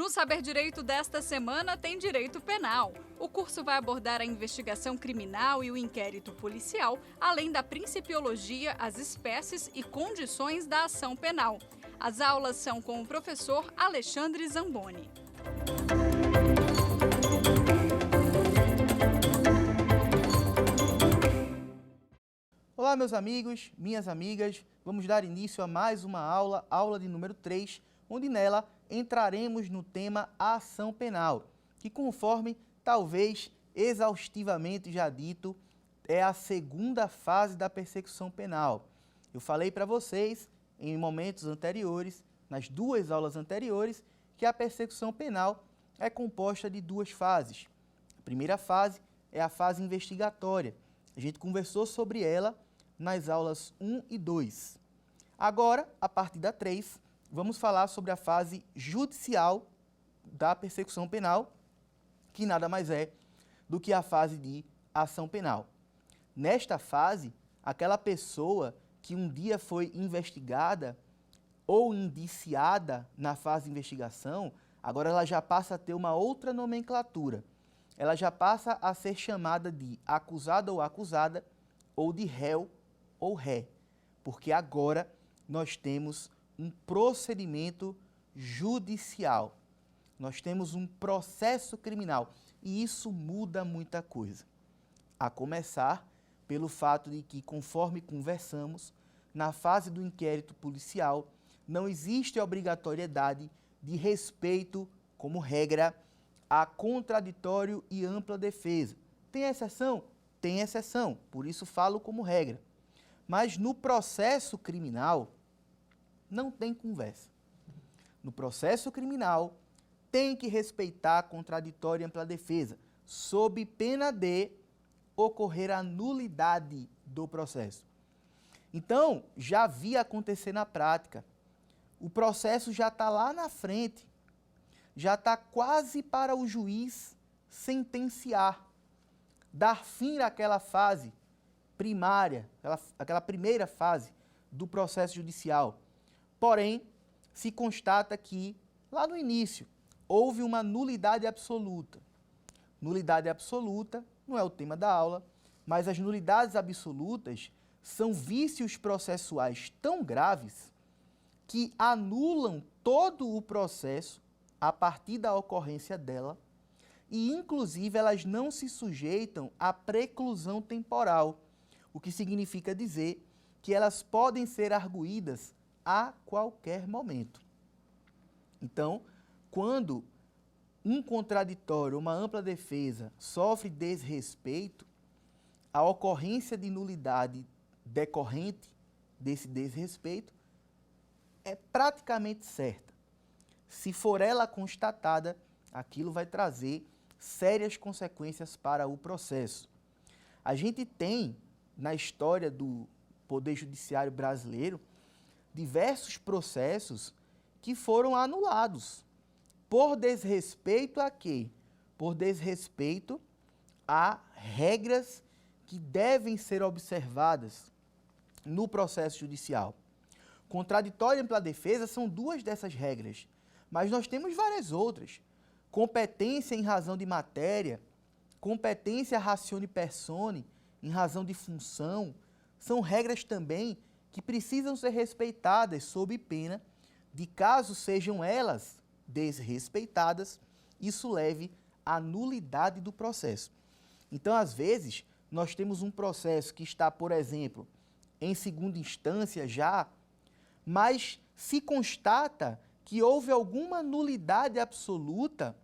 No Saber Direito desta semana tem Direito Penal. O curso vai abordar a investigação criminal e o inquérito policial, além da principiologia, as espécies e condições da ação penal. As aulas são com o professor Alexandre Zamboni. Olá, meus amigos, minhas amigas. Vamos dar início a mais uma aula de número 3, onde nela entraremos no tema ação penal, que conforme talvez exaustivamente já dito, é a segunda fase da persecução penal. Eu falei para vocês em momentos anteriores, nas duas aulas anteriores, que a persecução penal é composta de duas fases. A primeira fase é a fase investigatória. A gente conversou sobre ela nas aulas 1 e 2. Agora, a partir da 3, vamos falar sobre a fase judicial da persecução penal, que nada mais é do que a fase de ação penal. Nesta fase, aquela pessoa que um dia foi investigada ou indiciada na fase de investigação, agora ela já passa a ter uma outra nomenclatura. Ela já passa a ser chamada de acusado ou acusada, ou de réu ou ré, porque agora nós temos um procedimento judicial, nós temos um processo criminal e isso muda muita coisa. A começar pelo fato de que, conforme conversamos, na fase do inquérito policial não existe obrigatoriedade de respeito, como regra, a contraditório e ampla defesa. Tem exceção? Tem exceção, por isso falo como regra. Mas no processo criminal, não tem conversa. No processo criminal, tem que respeitar a contraditória e ampla defesa, sob pena de ocorrer a nulidade do processo. Então, já vi acontecer na prática. O processo já está lá na frente, já está quase para o juiz sentenciar, dar fim àquela fase primária, aquela primeira fase do processo judicial. Porém, se constata que, lá no início, houve uma nulidade absoluta. Nulidade absoluta não é o tema da aula, mas as nulidades absolutas são vícios processuais tão graves que anulam todo o processo a partir da ocorrência dela e, inclusive, elas não se sujeitam à preclusão temporal, o que significa dizer que elas podem ser arguídas a qualquer momento. Então, quando um contraditório, uma ampla defesa, sofre desrespeito, a ocorrência de nulidade decorrente desse desrespeito é praticamente certa. Se for ela constatada, aquilo vai trazer sérias consequências para o processo. A gente tem, na história do Poder Judiciário brasileiro, diversos processos que foram anulados. Por desrespeito a quê? Por desrespeito a regras que devem ser observadas no processo judicial. Contraditório e ampla defesa são duas dessas regras, mas nós temos várias outras. Competência em razão de matéria, competência ratione persone, em razão de função, são regras também que precisam ser respeitadas sob pena de, caso sejam elas desrespeitadas, isso leve à nulidade do processo. Então, às vezes, nós temos um processo que está, por exemplo, em segunda instância já, mas se constata que houve alguma nulidade absoluta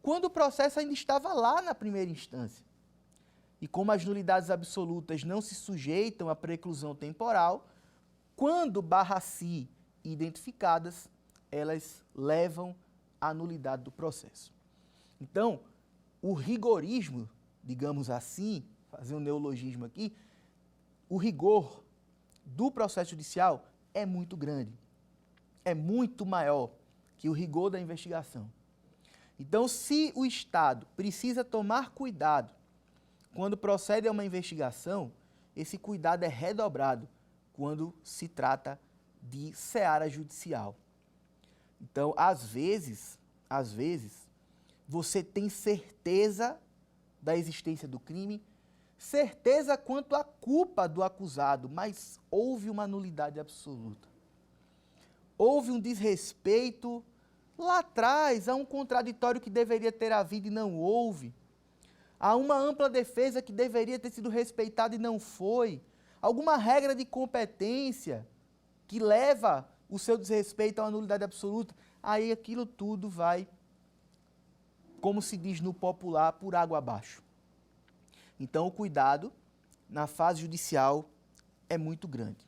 quando o processo ainda estava lá na primeira instância. E como as nulidades absolutas não se sujeitam à preclusão temporal, quando barra-si identificadas, elas levam à nulidade do processo. Então, o rigorismo, digamos assim, fazer um neologismo aqui, o rigor do processo judicial é muito grande, é muito maior que o rigor da investigação. Então, se o Estado precisa tomar cuidado quando procede a uma investigação, esse cuidado é redobrado quando se trata de seara judicial. Então, às vezes, às vezes, você tem certeza da existência do crime, certeza quanto à culpa do acusado, mas houve uma nulidade absoluta. Houve um desrespeito lá atrás, há um contraditório que deveria ter havido e não houve. Há uma ampla defesa que deveria ter sido respeitada e não foi. Alguma regra de competência que leva o seu desrespeito a uma nulidade absoluta. Aí aquilo tudo vai, como se diz no popular, por água abaixo. Então o cuidado na fase judicial é muito grande.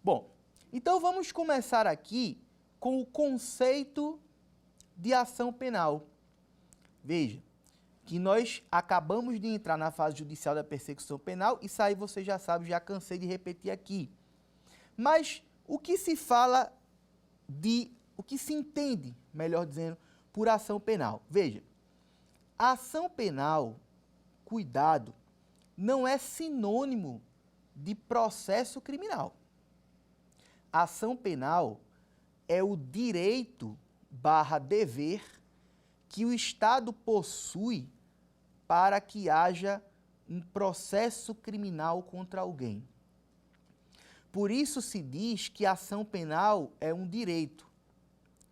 Bom, então vamos começar aqui com o conceito de ação penal. Veja, que nós acabamos de entrar na fase judicial da persecução penal, isso aí você já sabe, já cansei de repetir aqui. Mas o que se fala o que se entende, melhor dizendo, por ação penal? Veja, a ação penal, cuidado, não é sinônimo de processo criminal. A ação penal é o direito / dever que o Estado possui para que haja um processo criminal contra alguém. Por isso se diz que a ação penal é um direito.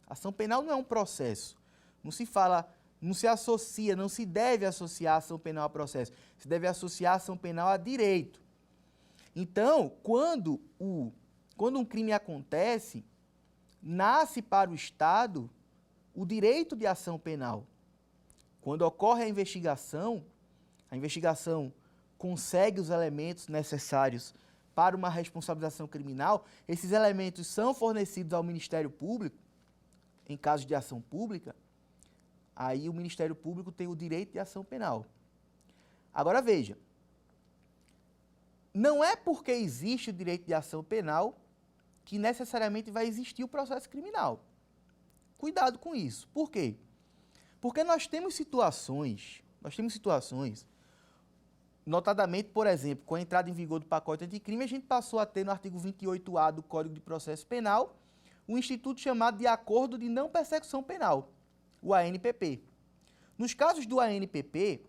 A ação penal não é um processo. Não se fala, não se associa, não se deve associar a ação penal a processo. Se deve associar a ação penal a direito. Então, quando um crime acontece, nasce para o Estado o direito de ação penal. Quando ocorre a investigação consegue os elementos necessários para uma responsabilização criminal, esses elementos são fornecidos ao Ministério Público, em caso de ação pública, aí o Ministério Público tem o direito de ação penal. Agora veja, não é porque existe o direito de ação penal que necessariamente vai existir o processo criminal. Cuidado com isso. Por quê? Porque nós temos situações, notadamente, por exemplo, com a entrada em vigor do pacote anticrime, a gente passou a ter no artigo 28A do Código de Processo Penal um instituto chamado de Acordo de Não Persecução Penal, o ANPP. Nos casos do ANPP,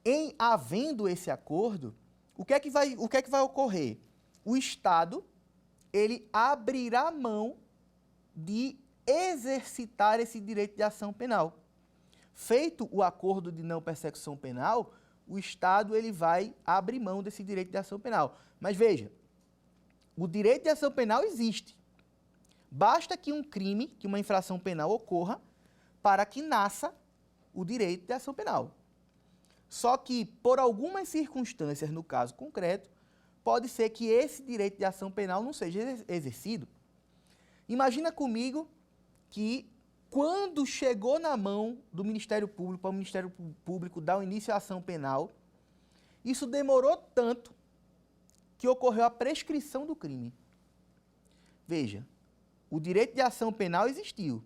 em havendo esse acordo, o que é que vai ocorrer? O Estado, ele abrirá mão de exercitar esse direito de ação penal. Feito o acordo de não persecução penal, o Estado ele vai abrir mão desse direito de ação penal. Mas veja, o direito de ação penal existe. Basta que um crime, que uma infração penal ocorra, para que nasça o direito de ação penal. Só que, por algumas circunstâncias, no caso concreto, pode ser que esse direito de ação penal não seja exercido. Imagina comigo que, quando chegou na mão do Ministério Público, para o Ministério Público dar o início à ação penal, isso demorou tanto que ocorreu a prescrição do crime. Veja, o direito de ação penal existiu,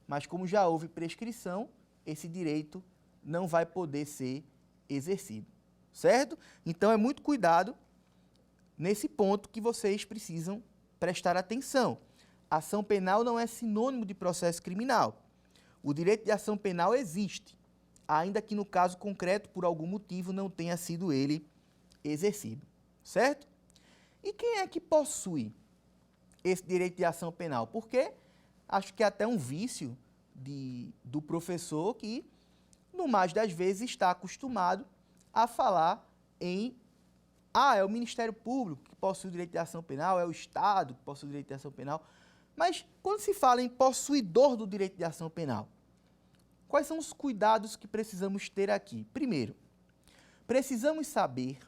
mas como já houve prescrição, esse direito não vai poder ser exercido, certo? Então é muito cuidado nesse ponto que vocês precisam prestar atenção. Ação penal não é sinônimo de processo criminal. O direito de ação penal existe, ainda que no caso concreto, por algum motivo, não tenha sido ele exercido, certo? E quem é que possui esse direito de ação penal? Porque acho que é até um vício do professor que, no mais das vezes, está acostumado a falar é o Ministério Público que possui o direito de ação penal, é o Estado que possui o direito de ação penal. Mas, quando se fala em possuidor do direito de ação penal, quais são os cuidados que precisamos ter aqui? Primeiro, precisamos saber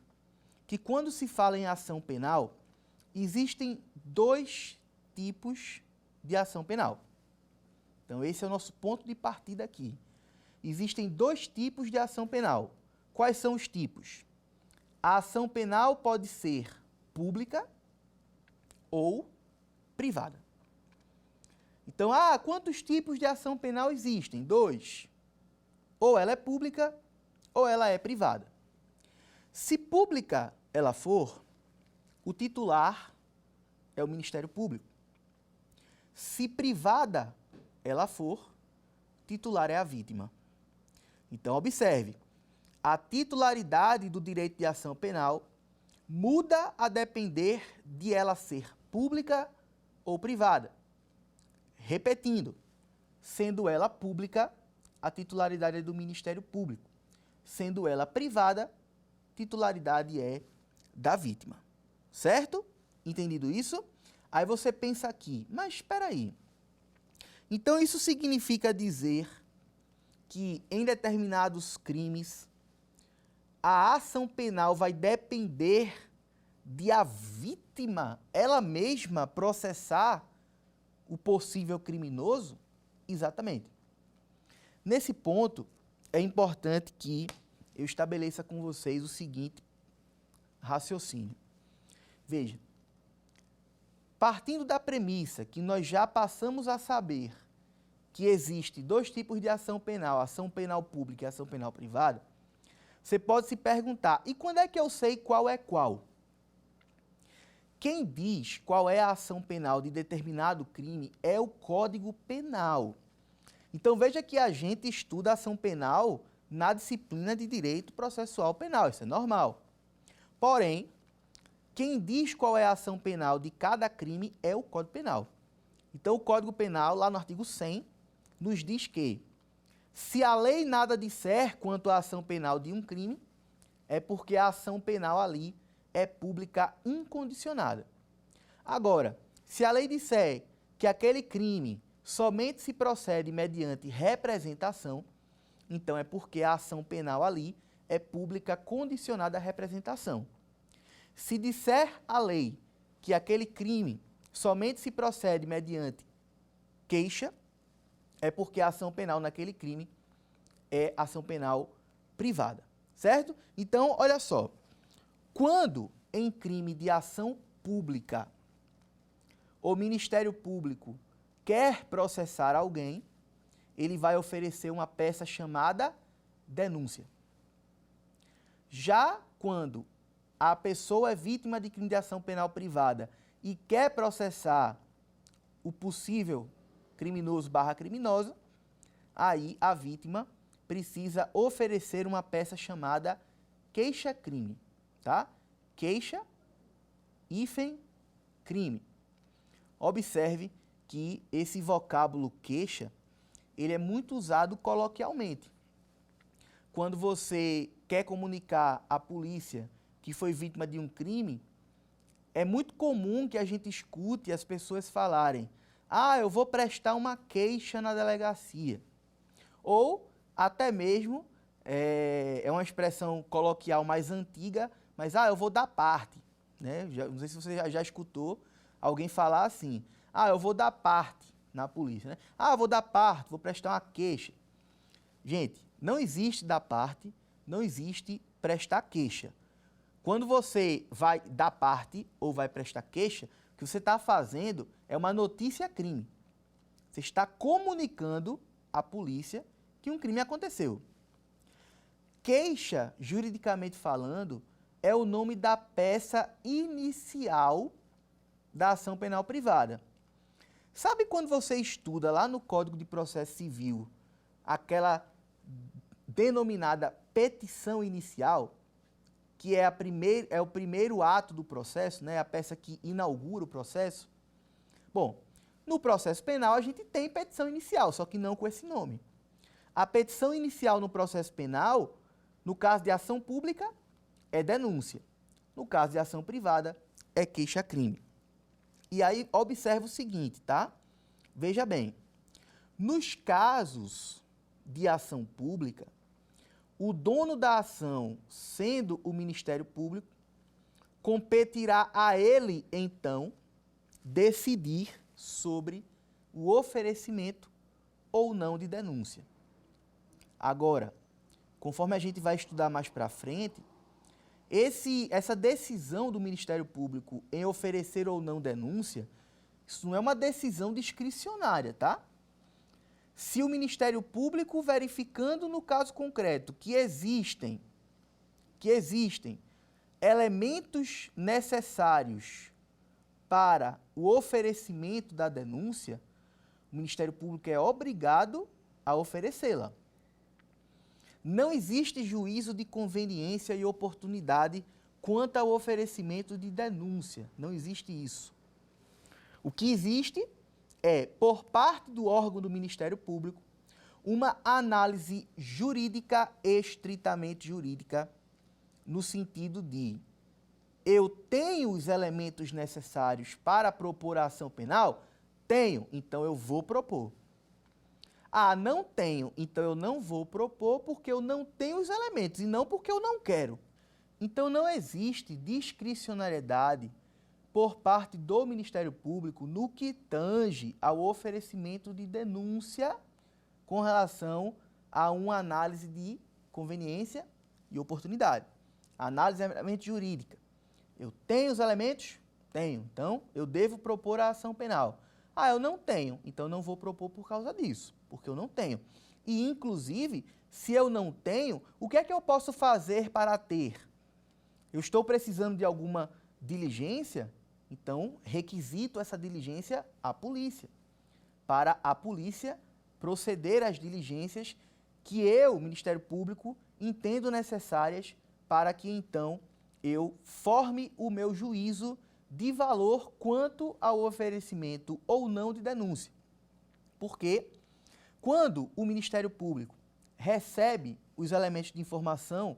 que quando se fala em ação penal, existem dois tipos de ação penal. Então, esse é o nosso ponto de partida aqui. Existem dois tipos de ação penal. Quais são os tipos? A ação penal pode ser pública ou privada. Então, quantos tipos de ação penal existem? Dois. Ou ela é pública ou ela é privada. Se pública ela for, o titular é o Ministério Público. Se privada ela for, titular é a vítima. Então, observe, a titularidade do direito de ação penal muda a depender de ela ser pública ou privada. Repetindo, sendo ela pública, a titularidade é do Ministério Público. Sendo ela privada, titularidade é da vítima. Certo? Entendido isso? Aí você pensa aqui, mas espera aí. Então isso significa dizer que em determinados crimes a ação penal vai depender de a vítima ela mesma processar o possível criminoso? Exatamente. Nesse ponto, é importante que eu estabeleça com vocês o seguinte raciocínio. Veja, partindo da premissa que nós já passamos a saber que existe dois tipos de ação penal pública e ação penal privada, você pode se perguntar, e quando é que eu sei qual é qual? Quem diz qual é a ação penal de determinado crime é o Código Penal. Então veja que a gente estuda a ação penal na disciplina de Direito Processual Penal, isso é normal. Porém, quem diz qual é a ação penal de cada crime é o Código Penal. Então o Código Penal, lá no artigo 100, nos diz que se a lei nada disser quanto à ação penal de um crime, é porque a ação penal ali é pública incondicionada. Agora, se a lei disser que aquele crime somente se procede mediante representação, então é porque a ação penal ali é pública condicionada à representação. Se disser a lei que aquele crime somente se procede mediante queixa, é porque a ação penal naquele crime é ação penal privada, certo? Então, olha só, quando em crime de ação pública o Ministério Público quer processar alguém, ele vai oferecer uma peça chamada denúncia. Já quando a pessoa é vítima de crime de ação penal privada e quer processar o possível criminoso / criminosa, aí a vítima precisa oferecer uma peça chamada queixa-crime, tá? Queixa, crime. Observe que esse vocábulo queixa, ele é muito usado coloquialmente. Quando você quer comunicar à polícia que foi vítima de um crime, é muito comum que a gente escute as pessoas falarem: ah, eu vou prestar uma queixa na delegacia. Ou até mesmo, é uma expressão coloquial mais antiga, mas eu vou dar parte. Né? Não sei se você já escutou alguém falar assim: ah, eu vou dar parte na polícia. Né? Ah, eu vou dar parte, vou prestar uma queixa. Gente, não existe dar parte, não existe prestar queixa. Quando você vai dar parte ou vai prestar queixa, o que você está fazendo é uma notícia-crime. Você está comunicando à polícia que um crime aconteceu. Queixa, juridicamente falando, é o nome da peça inicial da ação penal privada. Sabe quando você estuda lá no Código de Processo Civil aquela denominada petição inicial, que é o primeiro ato do processo, né, a peça que inaugura o processo? Bom, no processo penal a gente tem petição inicial, só que não com esse nome. A petição inicial no processo penal, no caso de ação pública, é denúncia. No caso de ação privada, é queixa-crime. E aí, observe o seguinte, tá? Veja bem, nos casos de ação pública, o dono da ação, sendo o Ministério Público, competirá a ele, então, decidir sobre o oferecimento ou não de denúncia. Agora, conforme a gente vai estudar mais para frente, essa decisão do Ministério Público em oferecer ou não denúncia, isso não é uma decisão discricionária, tá? Se o Ministério Público, verificando no caso concreto que existem elementos necessários para o oferecimento da denúncia, o Ministério Público é obrigado a oferecê-la. Não existe juízo de conveniência e oportunidade quanto ao oferecimento de denúncia. Não existe isso. O que existe é, por parte do órgão do Ministério Público, uma análise jurídica, estritamente jurídica, no sentido de eu tenho os elementos necessários para propor a ação penal? Tenho, então eu vou propor. Ah, não tenho, então eu não vou propor porque eu não tenho os elementos e não porque eu não quero. Então não existe discricionariedade por parte do Ministério Público no que tange ao oferecimento de denúncia com relação a uma análise de conveniência e oportunidade. A análise é meramente jurídica. Eu tenho os elementos? Tenho. Então, eu devo propor a ação penal. Ah, eu não tenho, então eu não vou propor por causa disso, porque eu não tenho. E, inclusive, se eu não tenho, o que é que eu posso fazer para ter? Eu estou precisando de alguma diligência? Então, requisito essa diligência à polícia, para a polícia proceder às diligências que eu, Ministério Público, entendo necessárias para que, então, eu forme o meu juízo de valor quanto ao oferecimento ou não de denúncia. Porque, quando o Ministério Público recebe os elementos de informação,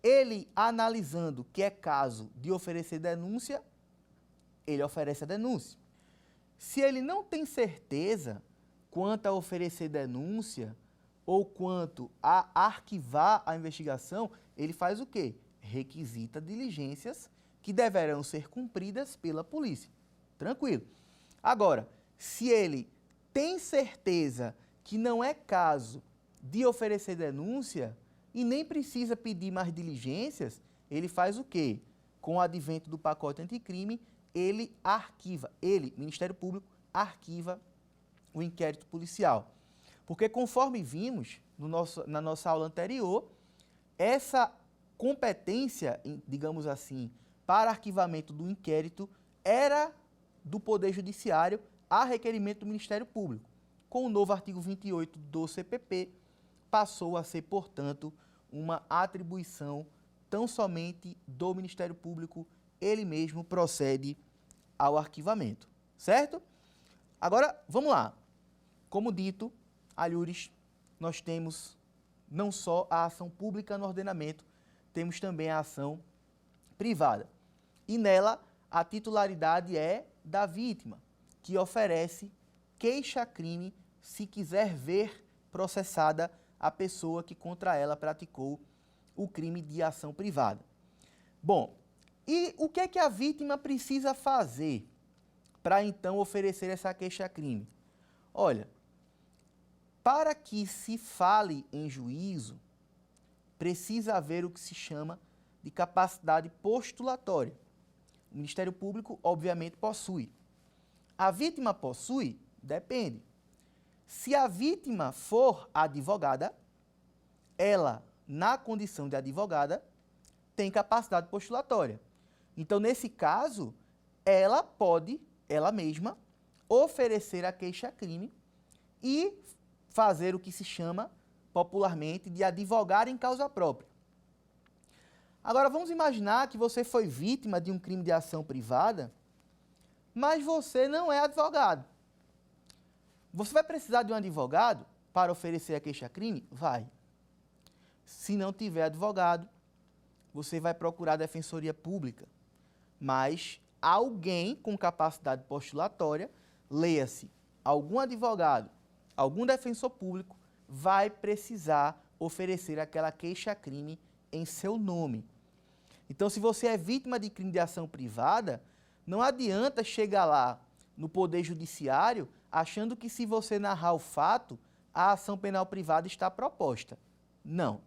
ele, analisando que é caso de oferecer denúncia, ele oferece a denúncia. Se ele não tem certeza quanto a oferecer denúncia ou quanto a arquivar a investigação, ele faz o quê? Requisita diligências que deverão ser cumpridas pela polícia. Tranquilo. Agora, se ele tem certeza que não é caso de oferecer denúncia e nem precisa pedir mais diligências, ele faz o quê? Com o advento do pacote anticrime, ele arquiva, Ministério Público, arquiva o inquérito policial. Porque conforme vimos na nossa aula anterior, essa competência, digamos assim, para arquivamento do inquérito era do Poder Judiciário a requerimento do Ministério Público. Com o novo artigo 28 do CPP, passou a ser, portanto, uma atribuição tão somente do Ministério Público, ele mesmo procede ao arquivamento, certo? Agora, vamos lá. Como dito, alhures, nós temos não só a ação pública no ordenamento, temos também a ação privada. E nela, a titularidade é da vítima, que oferece queixa-crime se quiser ver processada a pessoa que contra ela praticou o crime de ação privada. Bom, e o que é que a vítima precisa fazer para então oferecer essa queixa-crime? Olha, para que se fale em juízo, precisa haver o que se chama de capacidade postulatória. O Ministério Público, obviamente, possui. A vítima possui? Depende. Se a vítima for advogada, ela, na condição de advogada, tem capacidade postulatória. Então, nesse caso, ela pode, ela mesma, oferecer a queixa-crime e fazer o que se chama, popularmente, de advogar em causa própria. Agora, vamos imaginar que você foi vítima de um crime de ação privada, mas você não é advogado. Você vai precisar de um advogado para oferecer a queixa-crime? Vai. Se não tiver advogado, você vai procurar a Defensoria Pública. Mas alguém com capacidade postulatória, leia-se, algum advogado, algum defensor público, vai precisar oferecer aquela queixa-crime em seu nome. Então, se você é vítima de crime de ação privada, não adianta chegar lá no Poder Judiciário achando que se você narrar o fato, a ação penal privada está proposta. Não.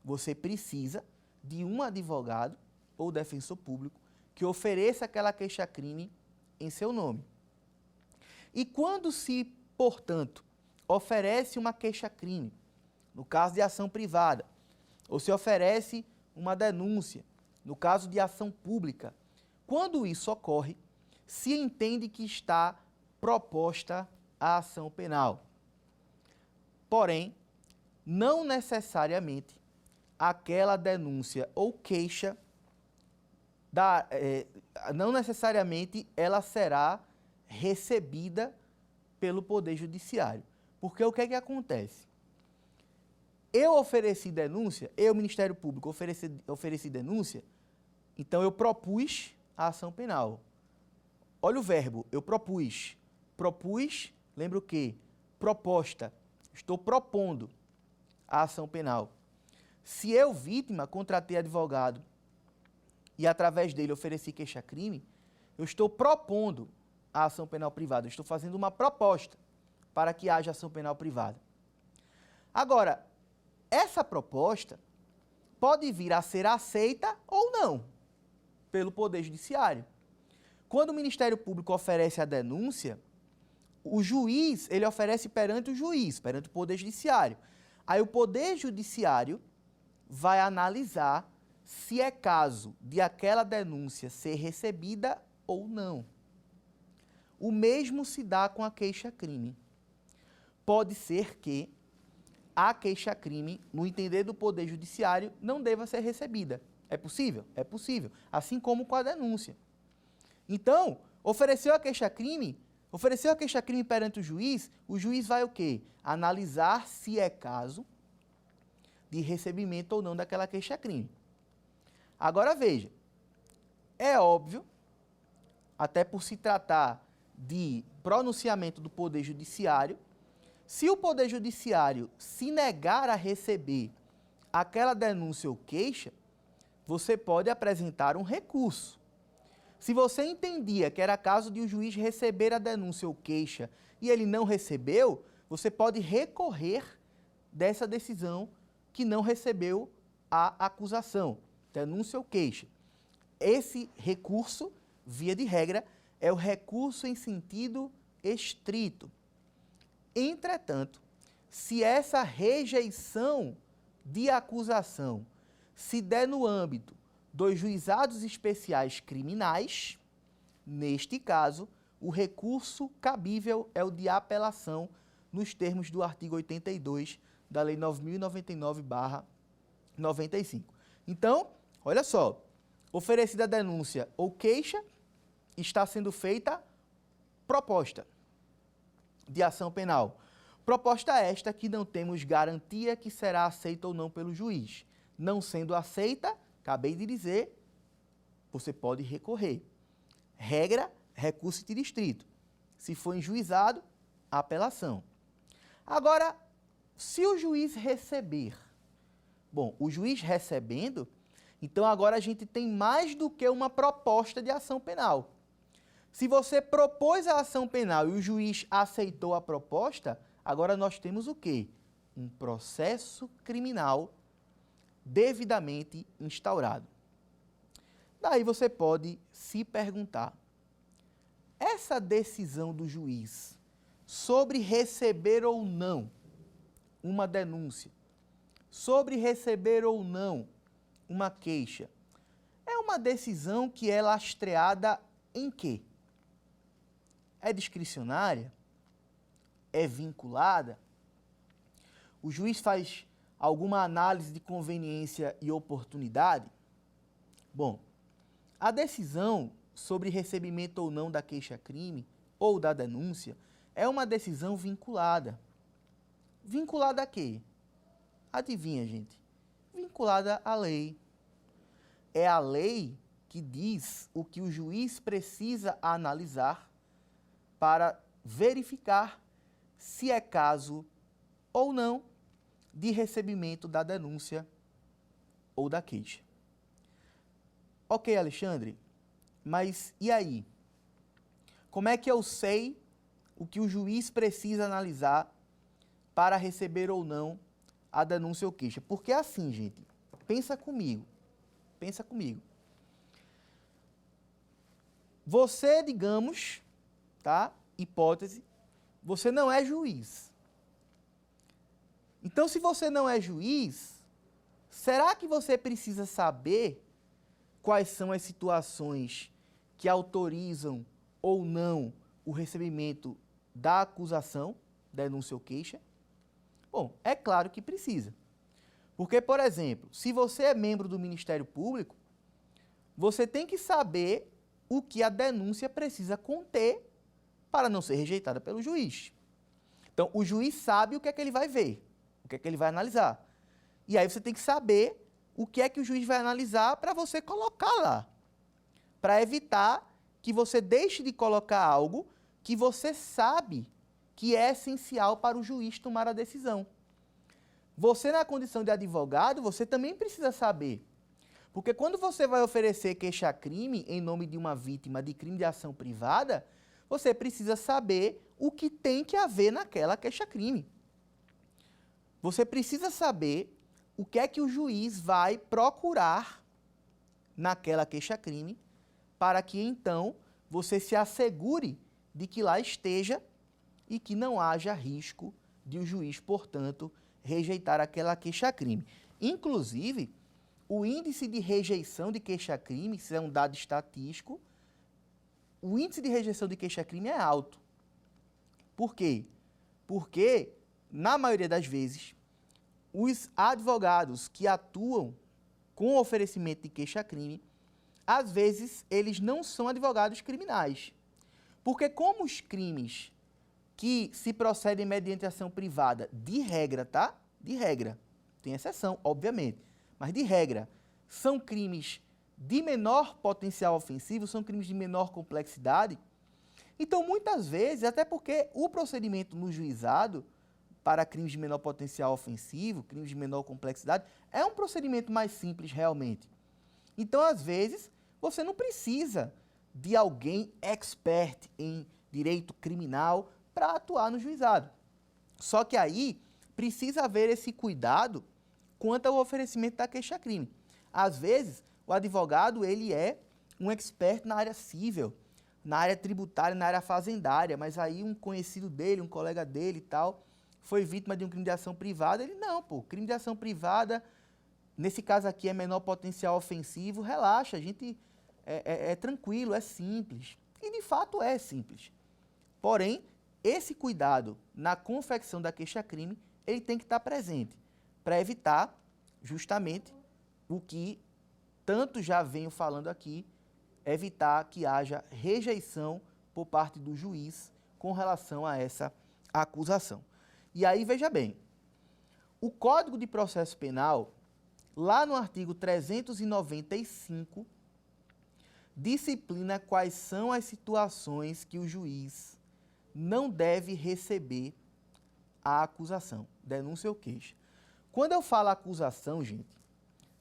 Você precisa de um advogado ou defensor público que ofereça aquela queixa-crime em seu nome. E quando se, portanto, oferece uma queixa-crime, no caso de ação privada, ou se oferece uma denúncia, no caso de ação pública, quando isso ocorre, se entende que está proposta a ação penal. porém, não necessariamente aquela denúncia ou queixa, não necessariamente ela será recebida pelo Poder Judiciário. Porque o que é que acontece? Eu ofereci denúncia, Ministério Público, ofereci denúncia, então eu propus a ação penal. Olha o verbo, eu propus. Propus, lembra o quê? Proposta. Estou propondo a ação penal. Se eu, vítima, contratei advogado e através dele ofereci queixa-crime, eu estou propondo a ação penal privada. Eu estou fazendo uma proposta para que haja ação penal privada. Agora, essa proposta pode vir a ser aceita ou não pelo Poder Judiciário. Quando o Ministério Público oferece a denúncia, o juiz, ele oferece perante o juiz, perante o Poder Judiciário. Aí o Poder Judiciário vai analisar se é caso de aquela denúncia ser recebida ou não. O mesmo se dá com a queixa-crime. Pode ser que a queixa-crime, no entender do Poder Judiciário, não deva ser recebida. É possível? É possível. Assim como com a denúncia. Então, ofereceu a queixa-crime perante o juiz vai o quê? Analisar se é caso de recebimento ou não daquela queixa-crime. Agora veja, é óbvio, até por se tratar de pronunciamento do Poder Judiciário, se o Poder Judiciário se negar a receber aquela denúncia ou queixa, você pode apresentar um recurso. Se você entendia que era caso de o juiz receber a denúncia ou queixa e ele não recebeu, você pode recorrer dessa decisão que não recebeu a acusação, denúncia ou queixa. Esse recurso, via de regra, é o recurso em sentido estrito. Entretanto, se essa rejeição de acusação se der no âmbito dos juizados especiais criminais, neste caso, o recurso cabível é o de apelação nos termos do artigo 82 da Lei 9.099/95. Então, olha só, oferecida a denúncia ou queixa, está sendo feita proposta de ação penal. Proposta esta que não temos garantia que será aceita ou não pelo juiz. Não sendo aceita, acabei de dizer, você pode recorrer. Regra, recurso interdistrito. Se for enjuizado, apelação. Agora, se o juiz receber, bom, o juiz recebendo, então agora a gente tem mais do que uma proposta de ação penal. Se você propôs a ação penal e o juiz aceitou a proposta, agora nós temos o quê? Um processo criminal devidamente instaurado. Daí você pode se perguntar, essa decisão do juiz sobre receber ou não uma denúncia, sobre receber ou não uma queixa, é uma decisão que é lastreada em quê? É discricionária? É vinculada? O juiz faz alguma análise de conveniência e oportunidade? Bom, a decisão sobre recebimento ou não da queixa-crime ou da denúncia é uma decisão vinculada. Vinculada a quê? Adivinha, gente? Vinculada à lei. É a lei que diz o que o juiz precisa analisar para verificar se é caso ou não de recebimento da denúncia ou da queixa. Ok, Alexandre, mas e aí? Como é que eu sei o que o juiz precisa analisar para receber ou não a denúncia ou queixa? Porque assim, gente, pensa comigo. Você, digamos, tá? Hipótese, você não é juiz. Então, se você não é juiz, será que você precisa saber quais são as situações que autorizam ou não o recebimento da acusação, denúncia ou queixa? Bom, é claro que precisa. Porque, por exemplo, se você é membro do Ministério Público, você tem que saber o que a denúncia precisa conter para não ser rejeitada pelo juiz. Então, o juiz sabe o que é que ele vai ver, o que é que ele vai analisar. E aí você tem que saber o que é que o juiz vai analisar para você colocar lá. Para evitar que você deixe de colocar algo que você sabe que é essencial para o juiz tomar a decisão. Você, na condição de advogado, você também precisa saber. Porque quando você vai oferecer queixa-crime em nome de uma vítima de crime de ação privada, você precisa saber o que tem que haver naquela queixa-crime. Você precisa saber o que é que o juiz vai procurar naquela queixa-crime para que, então, você se assegure de que lá esteja e que não haja risco de o juiz, portanto, rejeitar aquela queixa-crime. Inclusive, o índice de rejeição de queixa-crime, isso é um dado estatístico, o índice de rejeição de queixa-crime é alto. Por quê? Porque, na maioria das vezes, os advogados que atuam com oferecimento de queixa-crime, às vezes, eles não são advogados criminais. Porque como os crimes que se procedem mediante ação privada, de regra, tá? De regra. Tem exceção, obviamente. Mas de regra, são crimes de menor potencial ofensivo, são crimes de menor complexidade. Então, muitas vezes, até porque o procedimento no juizado para crimes de menor potencial ofensivo, crimes de menor complexidade, é um procedimento mais simples realmente. Então, às vezes, você não precisa de alguém expert em direito criminal para atuar no juizado. Só que aí precisa haver esse cuidado quanto ao oferecimento da queixa-crime. Às vezes, o advogado ele é um expert na área civil, na área tributária, na área fazendária, mas aí um conhecido dele, um colega dele e tal, foi vítima de um crime de ação privada. Ele, não, pô, crime de ação privada, nesse caso aqui é menor potencial ofensivo, relaxa, a gente é tranquilo, é simples. E de fato é simples. Porém, esse cuidado na confecção da queixa-crime, ele tem que estar presente, para evitar justamente o que tanto já venho falando aqui, evitar que haja rejeição por parte do juiz com relação a essa acusação. E aí, veja bem, o Código de Processo Penal, lá no artigo 395, disciplina quais são as situações que o juiz não deve receber a acusação, denúncia ou queixa. Quando eu falo acusação, gente,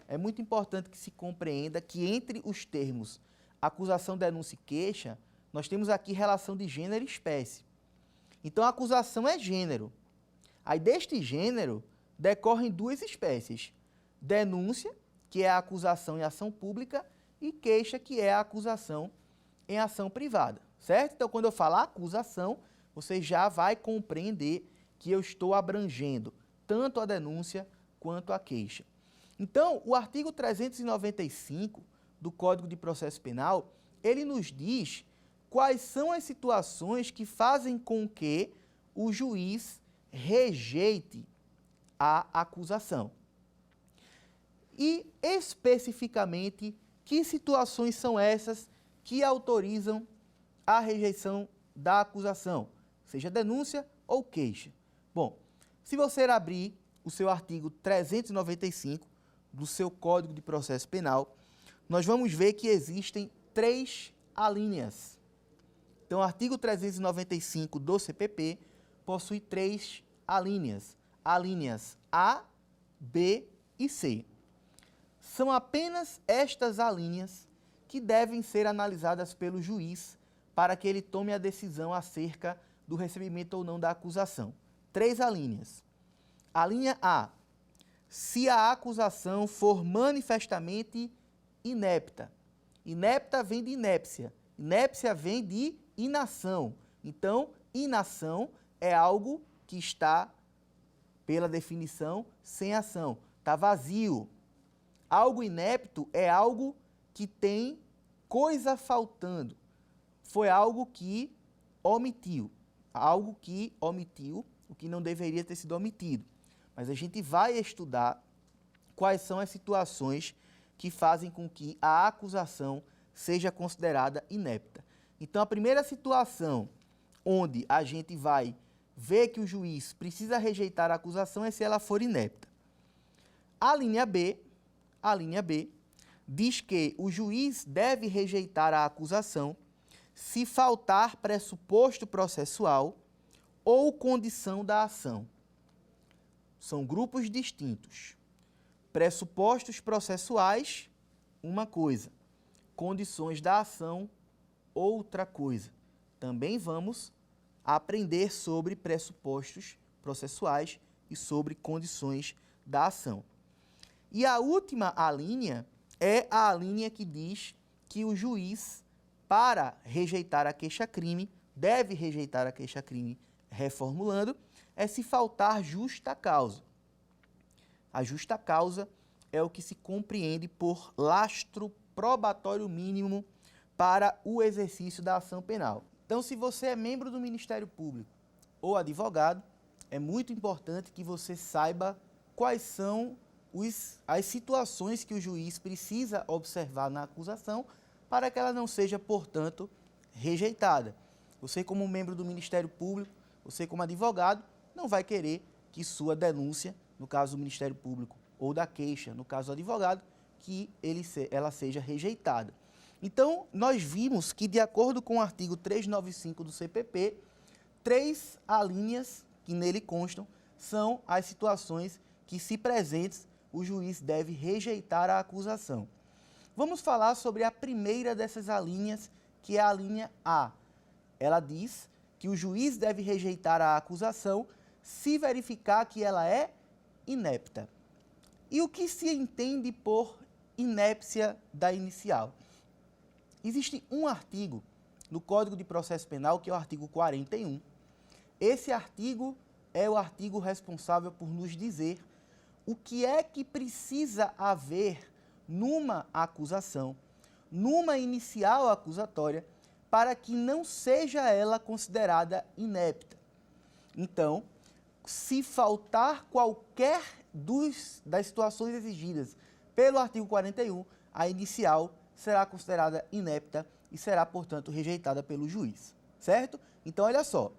é muito importante que se compreenda que entre os termos acusação, denúncia e queixa, nós temos aqui relação de gênero e espécie. Então, a acusação é gênero. Aí, deste gênero, decorrem duas espécies. Denúncia, que é a acusação em ação pública, e queixa, que é a acusação em ação privada, certo? Então, quando eu falar acusação, você já vai compreender que eu estou abrangendo tanto a denúncia quanto a queixa. Então, o artigo 395 do Código de Processo Penal, ele nos diz quais são as situações que fazem com que o juiz rejeite a acusação. E, especificamente, que situações são essas que autorizam a rejeição da acusação, seja denúncia ou queixa? Bom, se você abrir o seu artigo 395 do seu Código de Processo Penal, nós vamos ver que existem 3 alíneas. Então, o artigo 395 do CPP possui 3 alíneas. Alíneas A, B e C. São apenas estas alíneas que devem ser analisadas pelo juiz para que ele tome a decisão acerca do recebimento ou não da acusação. 3 alíneas. A linha A, se a acusação for manifestamente inepta. Inepta vem de inépcia. Inépcia vem de inação. Então, inação é algo que está, pela definição, sem ação. Está vazio. Algo inepto é algo que tem coisa faltando. Foi algo que omitiu. Algo que omitiu o que não deveria ter sido omitido. mas a gente vai estudar quais são as situações que fazem com que a acusação seja considerada inepta. Então, a primeira situação onde a gente vai ver que o juiz precisa rejeitar a acusação é se ela for inepta. A linha B diz que o juiz deve rejeitar a acusação se faltar pressuposto processual ou condição da ação. São grupos distintos. Pressupostos processuais, uma coisa. Condições da ação, outra coisa. Também vamos aprender sobre pressupostos processuais e sobre condições da ação. E a última alínea é a alínea que diz que o juiz, para rejeitar a queixa-crime, deve rejeitar a queixa-crime, reformulando, é se faltar justa causa. A justa causa é o que se compreende por lastro probatório mínimo para o exercício da ação penal. Então, se você é membro do Ministério Público ou advogado, é muito importante que você saiba quais são as situações que o juiz precisa observar na acusação para que ela não seja, portanto, rejeitada. Você, como membro do Ministério Público, você, como advogado, não vai querer que sua denúncia, no caso do Ministério Público, ou da queixa, no caso do advogado, que ela seja rejeitada. Então, nós vimos que, de acordo com o artigo 395 do CPP, 3 alíneas que nele constam são as situações que, se presentes, o juiz deve rejeitar a acusação. Vamos falar sobre a primeira dessas alíneas, que é a linha A. Ela diz que o juiz deve rejeitar a acusação se verificar que ela é inepta. E o que se entende por inépcia da inicial? Existe um artigo no Código de Processo Penal, que é o artigo 41. Esse artigo é o artigo responsável por nos dizer o que é que precisa haver numa acusação, numa inicial acusatória, para que não seja ela considerada inepta. Então, se faltar qualquer das situações exigidas pelo artigo 41, a inicial será considerada inepta e será, portanto, rejeitada pelo juiz, certo? Então, olha só,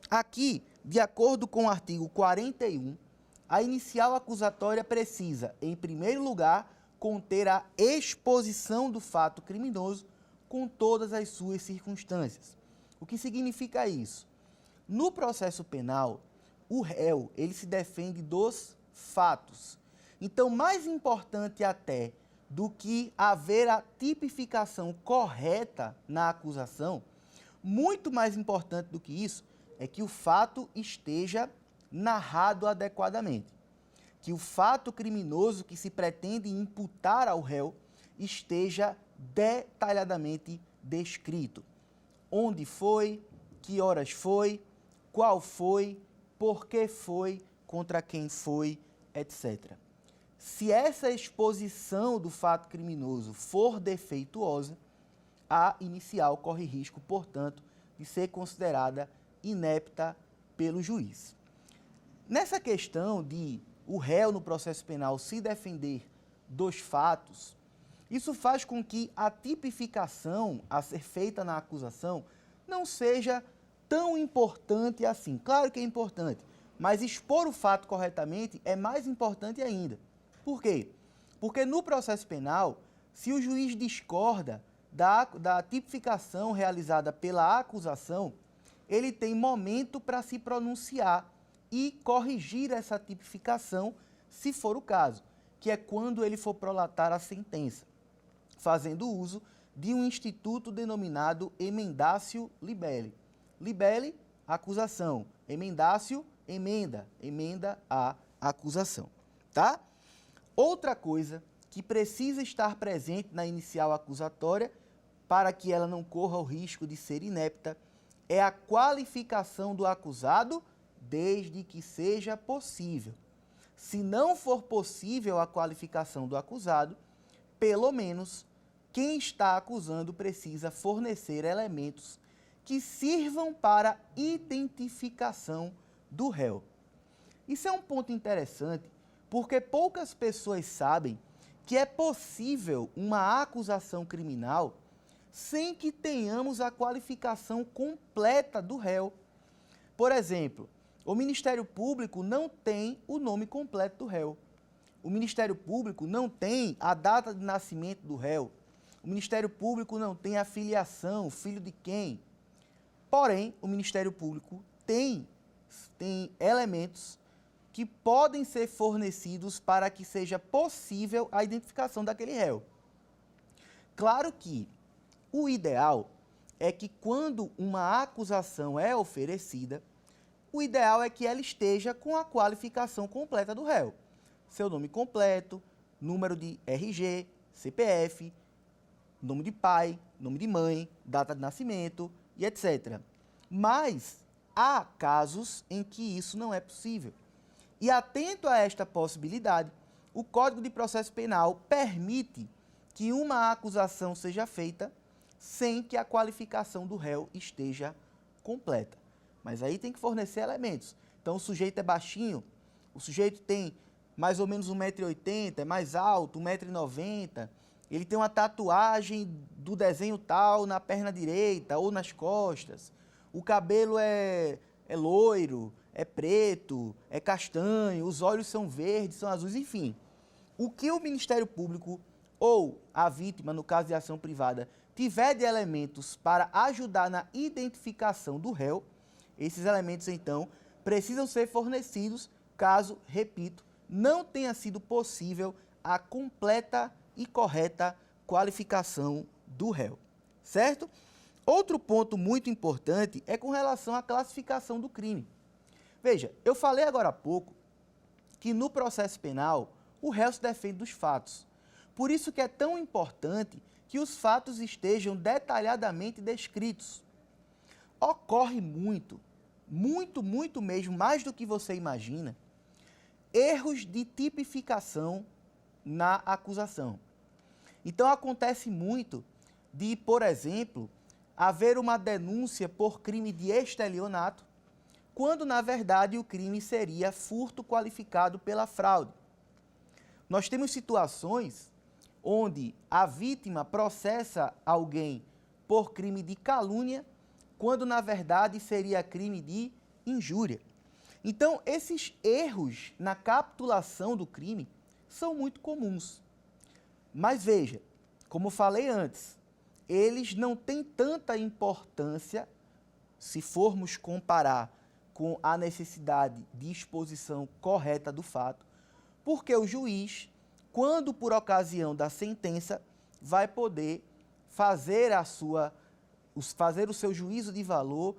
aqui, de acordo com o artigo 41, a inicial acusatória precisa, em primeiro lugar, conter a exposição do fato criminoso com todas as suas circunstâncias. O que significa isso? No processo penal, o réu, ele se defende dos fatos. Então, mais importante até do que haver a tipificação correta na acusação, muito mais importante do que isso, é que o fato esteja narrado adequadamente. Que o fato criminoso que se pretende imputar ao réu esteja detalhadamente descrito. Onde foi, que horas foi, qual foi, por que foi, contra quem foi, etc. Se essa exposição do fato criminoso for defeituosa, a inicial corre risco, portanto, de ser considerada inepta pelo juiz. Nessa questão de o réu no processo penal se defender dos fatos, isso faz com que a tipificação a ser feita na acusação não seja tão importante assim. Claro que é importante, mas expor o fato corretamente é mais importante ainda. Por quê? Porque no processo penal, se o juiz discorda da tipificação realizada pela acusação, ele tem momento para se pronunciar e corrigir essa tipificação, se for o caso, que é quando ele for prolatar a sentença, fazendo uso de um instituto denominado emendatio libelli. Libelli, acusação. Emendatio, emenda. Emenda a acusação. Tá? Outra coisa que precisa estar presente na inicial acusatória, para que ela não corra o risco de ser inepta, é a qualificação do acusado, desde que seja possível. Se não for possível a qualificação do acusado, pelo menos quem está acusando precisa fornecer elementos que sirvam para identificação do réu. Isso é um ponto interessante, porque poucas pessoas sabem que é possível uma acusação criminal sem que tenhamos a qualificação completa do réu. Por exemplo, o Ministério Público não tem o nome completo do réu. O Ministério Público não tem a data de nascimento do réu. O Ministério Público não tem a filiação, filho de quem. Porém, o Ministério Público tem elementos que podem ser fornecidos para que seja possível a identificação daquele réu. Claro que o ideal é que quando uma acusação é oferecida, o ideal é que ela esteja com a qualificação completa do réu. Seu nome completo, número de RG, CPF, nome de pai, nome de mãe, data de nascimento e etc. Mas há casos em que isso não é possível. E atento a esta possibilidade, o Código de Processo Penal permite que uma acusação seja feita sem que a qualificação do réu esteja completa. Mas aí tem que fornecer elementos. Então o sujeito é baixinho, o sujeito tem mais ou menos 1,80 m, é mais alto, 1,90 m, ele tem uma tatuagem do desenho tal na perna direita ou nas costas, o cabelo é loiro, é preto, é castanho, os olhos são verdes, são azuis, enfim. O que o Ministério Público ou a vítima, no caso de ação privada, tiver de elementos para ajudar na identificação do réu, esses elementos, então, precisam ser fornecidos caso, repito, não tenha sido possível a completa e correta qualificação do réu, certo? Outro ponto muito importante é com relação à classificação do crime. Veja, eu falei agora há pouco que no processo penal o réu se defende dos fatos. Por isso que é tão importante que os fatos estejam detalhadamente descritos. Ocorre muito mesmo, mais do que você imagina, erros de tipificação na acusação. Então acontece muito de, por exemplo, haver uma denúncia por crime de estelionato, quando na verdade o crime seria furto qualificado pela fraude. Nós temos situações onde a vítima processa alguém por crime de calúnia, quando na verdade seria crime de injúria. Então, esses erros na capitulação do crime são muito comuns. Mas veja, como falei antes, eles não têm tanta importância se formos comparar com a necessidade de exposição correta do fato, porque o juiz, quando por ocasião da sentença, vai poder fazer o seu juízo de valor,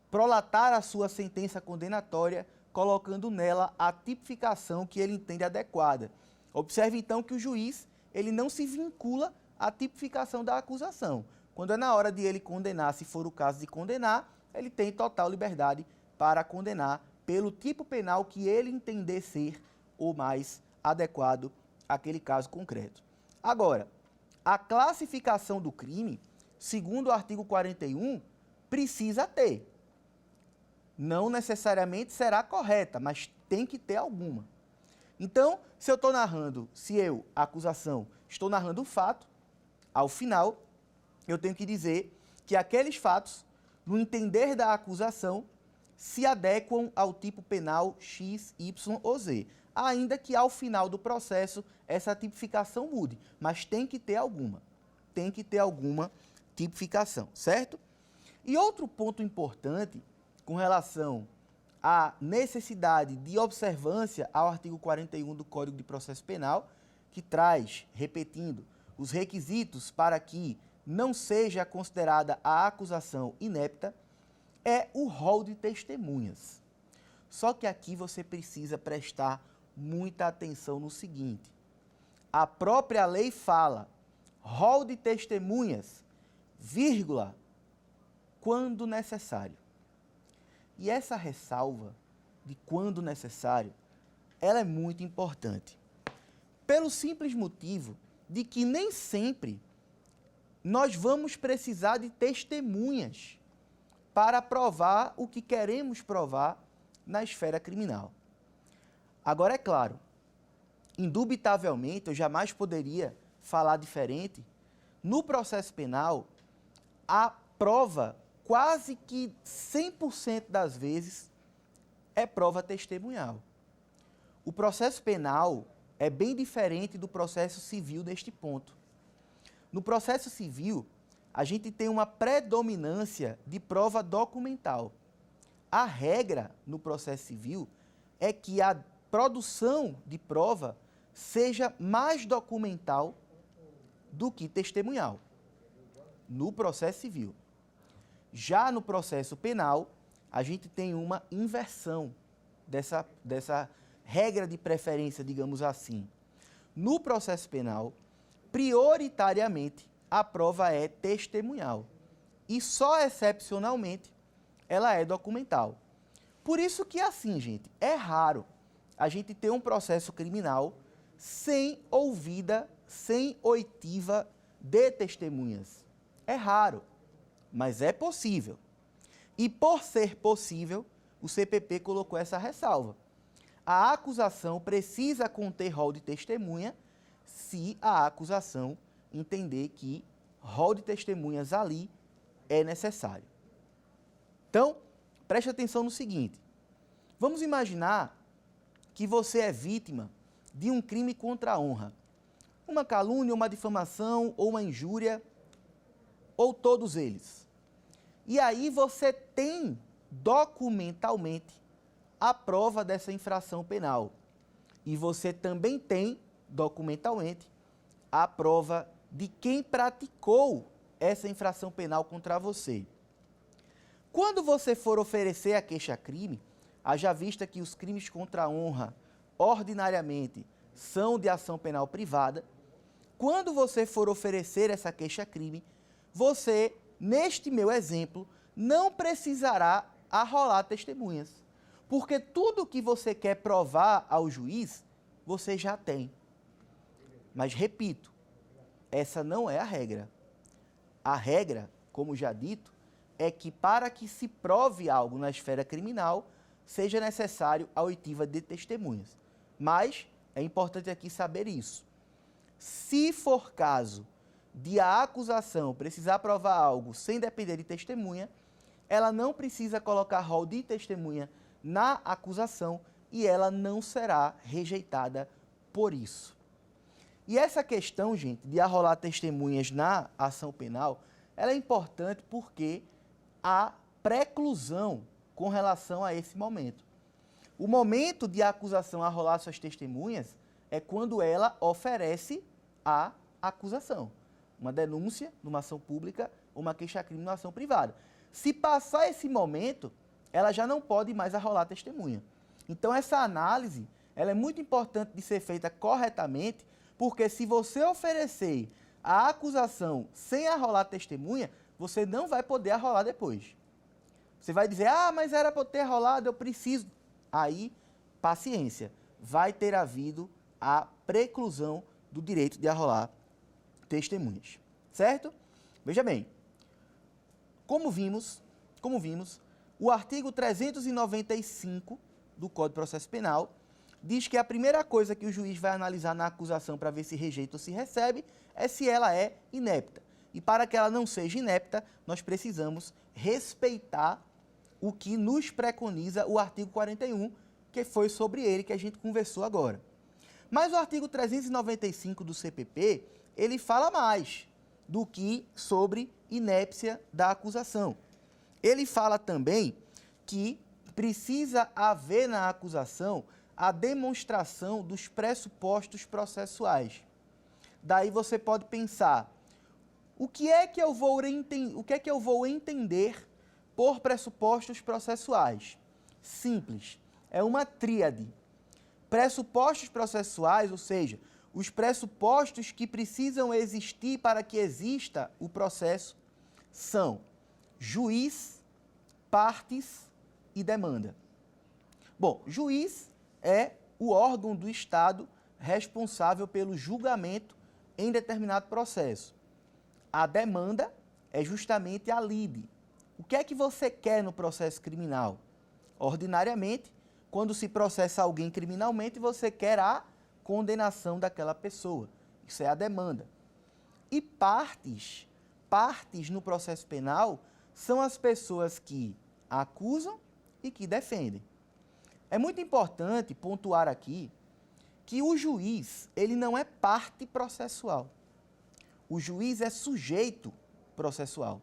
prolatar a sua sentença condenatória, colocando nela a tipificação que ele entende adequada. Observe então que o juiz ele não se vincula à tipificação da acusação. Quando é na hora de ele condenar, se for o caso de condenar, ele tem total liberdade para condenar pelo tipo penal que ele entender ser o mais adequado àquele caso concreto. Agora, a classificação do crime, segundo o artigo 41, precisa ter. Não necessariamente será correta, mas tem que ter alguma. Então, se eu estou narrando, a acusação, estou narrando um fato, ao final, eu tenho que dizer que aqueles fatos, no entender da acusação, se adequam ao tipo penal X, Y ou Z. Ainda que ao final do processo essa tipificação mude, mas tem que ter alguma. Tem que ter alguma tipificação, certo? E outro ponto importante com relação à necessidade de observância ao artigo 41 do Código de Processo Penal, que traz, repetindo, os requisitos para que não seja considerada a acusação inepta, é o rol de testemunhas. Só que aqui você precisa prestar muita atenção no seguinte: a própria lei fala, rol de testemunhas, vírgula, quando necessário. E essa ressalva de quando necessário, ela é muito importante. Pelo simples motivo de que nem sempre nós vamos precisar de testemunhas para provar o que queremos provar na esfera criminal. Agora, é claro, indubitavelmente, eu jamais poderia falar diferente. No processo penal, a prova, quase que 100% das vezes, é prova testemunhal. O processo penal é bem diferente do processo civil neste ponto. No processo civil, a gente tem uma predominância de prova documental. A regra no processo civil é que a produção de prova seja mais documental do que testemunhal, no processo civil. Já no processo penal, a gente tem uma inversão dessa regra de preferência, digamos assim. No processo penal, prioritariamente, a prova é testemunhal e só excepcionalmente ela é documental. Por isso que, assim, gente, é raro a gente ter um processo criminal sem ouvida, sem oitiva de testemunhas. É raro, mas é possível. E por ser possível, o CPP colocou essa ressalva. A acusação precisa conter rol de testemunha se a acusação entender que rol de testemunhas ali é necessário. Então, preste atenção no seguinte. Vamos imaginar que você é vítima de um crime contra a honra. Uma calúnia, uma difamação ou uma injúria, ou todos eles. E aí você tem documentalmente a prova dessa infração penal. E você também tem documentalmente a prova de quem praticou essa infração penal contra você. Quando você for oferecer a queixa-crime, haja vista que os crimes contra a honra, ordinariamente, são de ação penal privada, quando você for oferecer essa queixa-crime, você, neste meu exemplo, não precisará arrolar testemunhas, porque tudo que você quer provar ao juiz, você já tem. Mas, repito, essa não é a regra. A regra, como já dito, é que para que se prove algo na esfera criminal, seja necessário a oitiva de testemunhas. Mas é importante aqui saber isso. Se for caso de a acusação precisar provar algo sem depender de testemunha, ela não precisa colocar rol de testemunha na acusação e ela não será rejeitada por isso. E essa questão, gente, de arrolar testemunhas na ação penal, ela é importante porque há preclusão com relação a esse momento. O momento de a acusação arrolar suas testemunhas é quando ela oferece a acusação. Uma denúncia numa ação pública ou uma queixa-crime numa ação privada. Se passar esse momento, ela já não pode mais arrolar testemunha. Então, essa análise ela é muito importante de ser feita corretamente, porque se você oferecer a acusação sem arrolar testemunha, você não vai poder arrolar depois. Você vai dizer, mas era para eu ter arrolado, eu preciso. Aí, paciência, vai ter havido a preclusão do direito de arrolar testemunhas, certo? Veja bem, como vimos, o artigo 395 do Código de Processo Penal diz que a primeira coisa que o juiz vai analisar na acusação para ver se rejeita ou se recebe é se ela é inepta. E para que ela não seja inepta, nós precisamos respeitar o que nos preconiza o artigo 41, que foi sobre ele que a gente conversou agora. Mas o artigo 395 do CPP, ele fala mais do que sobre inépcia da acusação. Ele fala também que precisa haver na acusação a demonstração dos pressupostos processuais. Daí você pode pensar, o que é que eu vou entender por pressupostos processuais? Simples, é uma tríade. Pressupostos processuais, ou seja, os pressupostos que precisam existir para que exista o processo, são juiz, partes e demanda. Bom, juiz é o órgão do Estado responsável pelo julgamento em determinado processo. A demanda é justamente a lide. O que é que você quer no processo criminal? Ordinariamente, quando se processa alguém criminalmente, você quer a condenação daquela pessoa. Isso é a demanda. E partes no processo penal são as pessoas que acusam e que defendem. É muito importante pontuar aqui que o juiz, ele não é parte processual. O juiz é sujeito processual.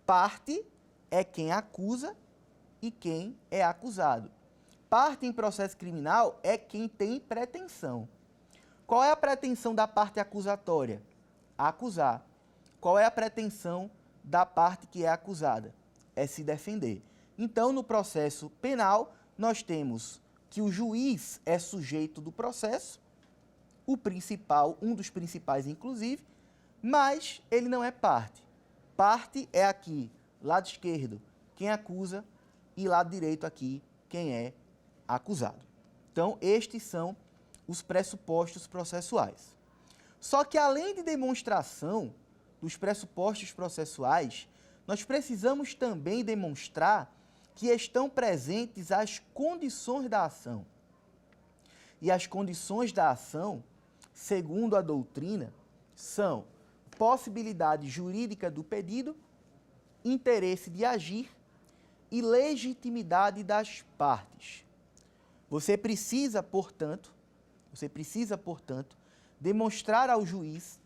Parte é quem acusa e quem é acusado. Parte em processo criminal é quem tem pretensão. Qual é a pretensão da parte acusatória? Acusar. Qual é a pretensão da parte que é acusada? É se defender. Então, no processo penal, nós temos que o juiz é sujeito do processo, o principal, um dos principais inclusive, mas ele não é parte. Parte é aqui, lado esquerdo, quem acusa, e lado direito aqui, quem é acusado. Então, estes são os pressupostos processuais. Só que, além de demonstração dos pressupostos processuais, nós precisamos também demonstrar que estão presentes as condições da ação. E as condições da ação, segundo a doutrina, são possibilidade jurídica do pedido, interesse de agir e legitimidade das partes. Você precisa, portanto, demonstrar ao juiz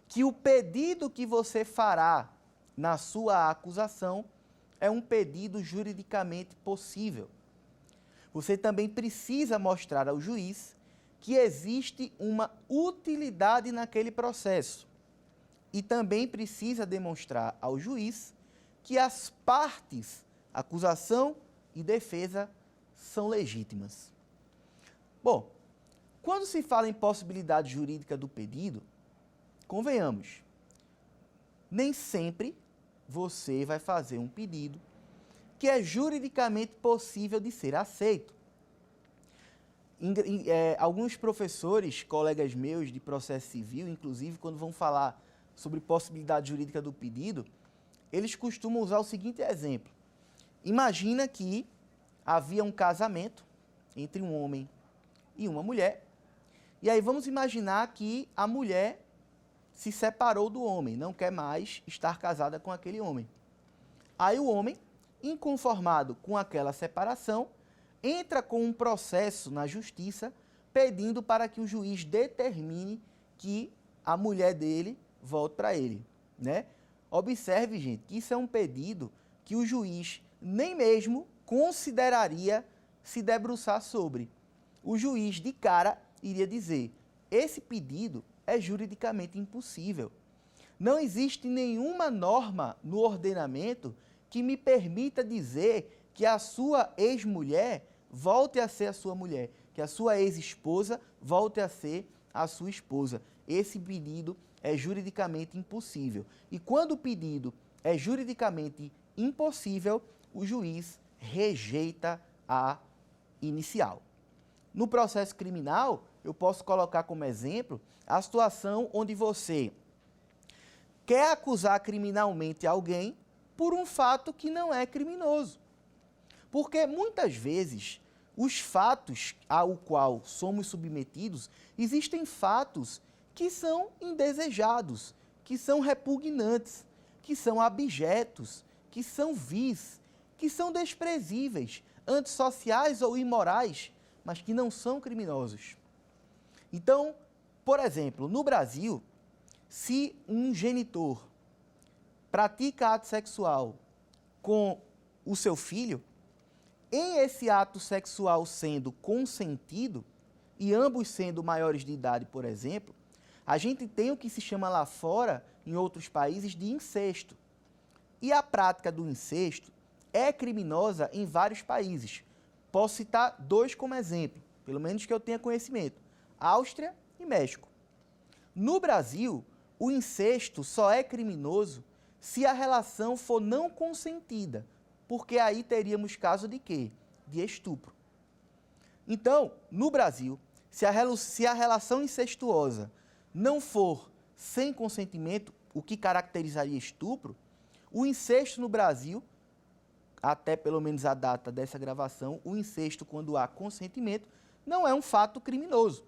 que o pedido que você fará na sua acusação é um pedido juridicamente possível. Você também precisa mostrar ao juiz que existe uma utilidade naquele processo. E também precisa demonstrar ao juiz que as partes, acusação e defesa, são legítimas. Bom, quando se fala em possibilidade jurídica do pedido, convenhamos, nem sempre você vai fazer um pedido que é juridicamente possível de ser aceito. Alguns professores, colegas meus de processo civil, inclusive, quando vão falar sobre possibilidade jurídica do pedido, eles costumam usar o seguinte exemplo. Imagina que havia um casamento entre um homem e uma mulher, e aí vamos imaginar que a mulher se separou do homem, não quer mais estar casada com aquele homem. Aí o homem, inconformado com aquela separação, entra com um processo na justiça pedindo para que o juiz determine que a mulher dele volte para ele, né? Observe, gente, que isso é um pedido que o juiz nem mesmo consideraria se debruçar sobre. O juiz, de cara, iria dizer: esse pedido é juridicamente impossível. Não existe nenhuma norma no ordenamento que me permita dizer que a sua ex-mulher volte a ser a sua mulher, que a sua ex-esposa volte a ser a sua esposa. Esse pedido é juridicamente impossível. E quando o pedido é juridicamente impossível, o juiz rejeita a inicial. No processo criminal, eu posso colocar como exemplo a situação onde você quer acusar criminalmente alguém por um fato que não é criminoso. Porque muitas vezes os fatos ao qual somos submetidos, existem fatos que são indesejados, que são repugnantes, que são abjetos, que são vis, que são desprezíveis, antissociais ou imorais, mas que não são criminosos. Então, por exemplo, no Brasil, se um genitor pratica ato sexual com o seu filho, em esse ato sexual sendo consentido, e ambos sendo maiores de idade, por exemplo, a gente tem o que se chama lá fora, em outros países, de incesto. E a prática do incesto é criminosa em vários países. Posso citar dois como exemplo, pelo menos que eu tenha conhecimento: Áustria e México. No Brasil, o incesto só é criminoso se a relação for não consentida, porque aí teríamos caso de quê? De estupro. Então, no Brasil, se a relação incestuosa não for sem consentimento, o que caracterizaria estupro, o incesto no Brasil até pelo menos a data dessa gravação, o incesto, quando há consentimento, não é um fato criminoso.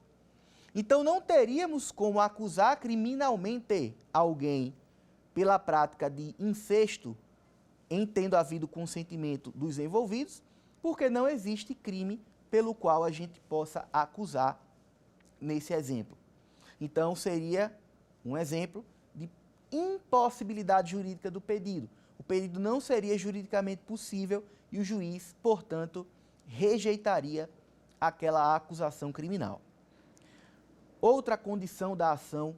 Então, não teríamos como acusar criminalmente alguém pela prática de incesto, em tendo havido consentimento dos envolvidos, porque não existe crime pelo qual a gente possa acusar nesse exemplo. Então, seria um exemplo de impossibilidade jurídica do pedido. O pedido não seria juridicamente possível e o juiz, portanto, rejeitaria aquela acusação criminal. Outra condição da ação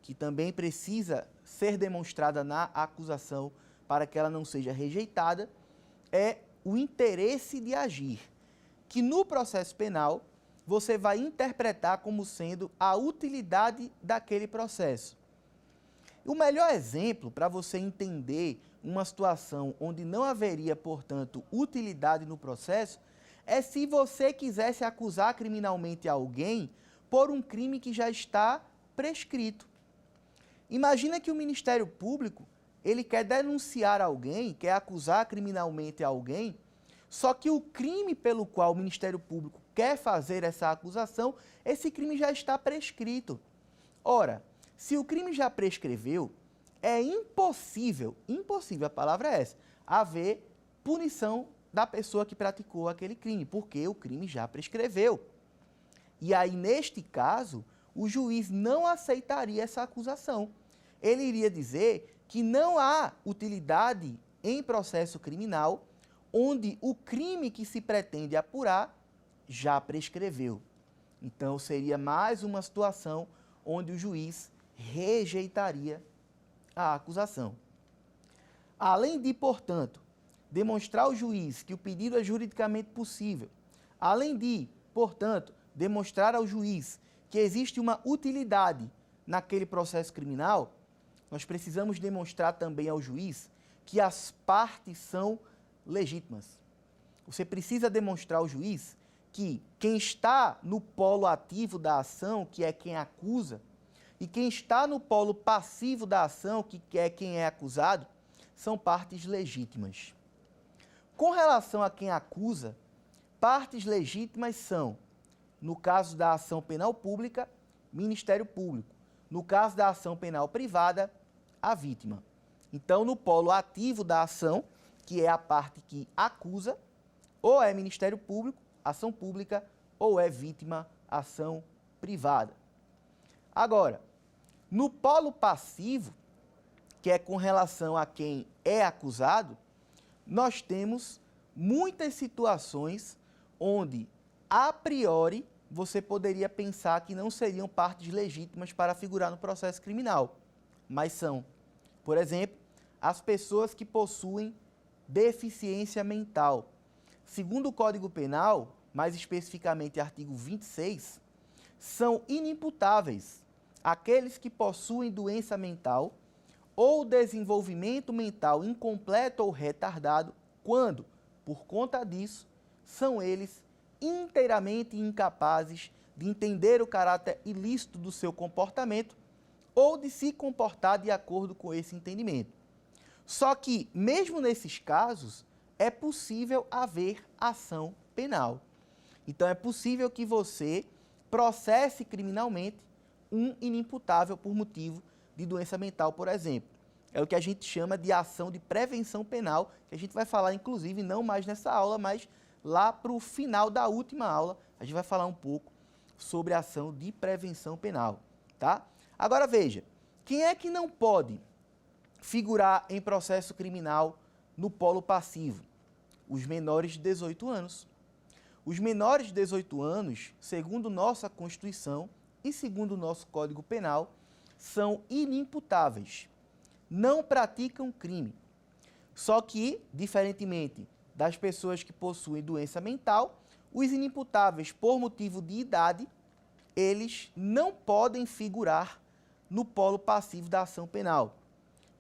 que também precisa ser demonstrada na acusação para que ela não seja rejeitada é o interesse de agir, que no processo penal você vai interpretar como sendo a utilidade daquele processo. O melhor exemplo para você entender uma situação onde não haveria, portanto, utilidade no processo é se você quisesse acusar criminalmente alguém por um crime que já está prescrito. Imagina que o Ministério Público, ele quer denunciar alguém, quer acusar criminalmente alguém, só que o crime pelo qual o Ministério Público quer fazer essa acusação, esse crime já está prescrito. Ora, se o crime já prescreveu, é impossível, a palavra é essa, haver punição da pessoa que praticou aquele crime, porque o crime já prescreveu. E aí, neste caso, o juiz não aceitaria essa acusação. Ele iria dizer que não há utilidade em processo criminal onde o crime que se pretende apurar já prescreveu. Então, seria mais uma situação onde o juiz rejeitaria a acusação. Além de, portanto, demonstrar ao juiz que o pedido é juridicamente possível, além de, portanto, demonstrar ao juiz que existe uma utilidade naquele processo criminal, nós precisamos demonstrar também ao juiz que as partes são legítimas. Você precisa demonstrar ao juiz que quem está no polo ativo da ação, que é quem acusa, e quem está no polo passivo da ação, que é quem é acusado, são partes legítimas. Com relação a quem acusa, partes legítimas são, no caso da ação penal pública, Ministério Público. No caso da ação penal privada, a vítima. Então, no polo ativo da ação, que é a parte que acusa, ou é Ministério Público, ação pública, ou é vítima, ação privada. Agora, no polo passivo, que é com relação a quem é acusado, nós temos muitas situações onde, a priori, você poderia pensar que não seriam partes legítimas para figurar no processo criminal, mas são. Por exemplo, as pessoas que possuem deficiência mental. Segundo o Código Penal, mais especificamente artigo 26, são inimputáveis aqueles que possuem doença mental ou desenvolvimento mental incompleto ou retardado, quando, por conta disso, são eles inteiramente incapazes de entender o caráter ilícito do seu comportamento ou de se comportar de acordo com esse entendimento. Só que, mesmo nesses casos, é possível haver ação penal. Então, é possível que você processe criminalmente um inimputável por motivo de doença mental, por exemplo. É o que a gente chama de ação de prevenção penal, que a gente vai falar, inclusive, não mais nessa aula, mas lá para o final da última aula, a gente vai falar um pouco sobre a ação de prevenção penal, tá? Agora, veja, quem é que não pode figurar em processo criminal no polo passivo? Os menores de 18 anos. Os menores de 18 anos, segundo nossa Constituição e segundo o nosso Código Penal, são inimputáveis. Não praticam crime. Só que, diferentemente das pessoas que possuem doença mental, os inimputáveis por motivo de idade, eles não podem figurar no polo passivo da ação penal.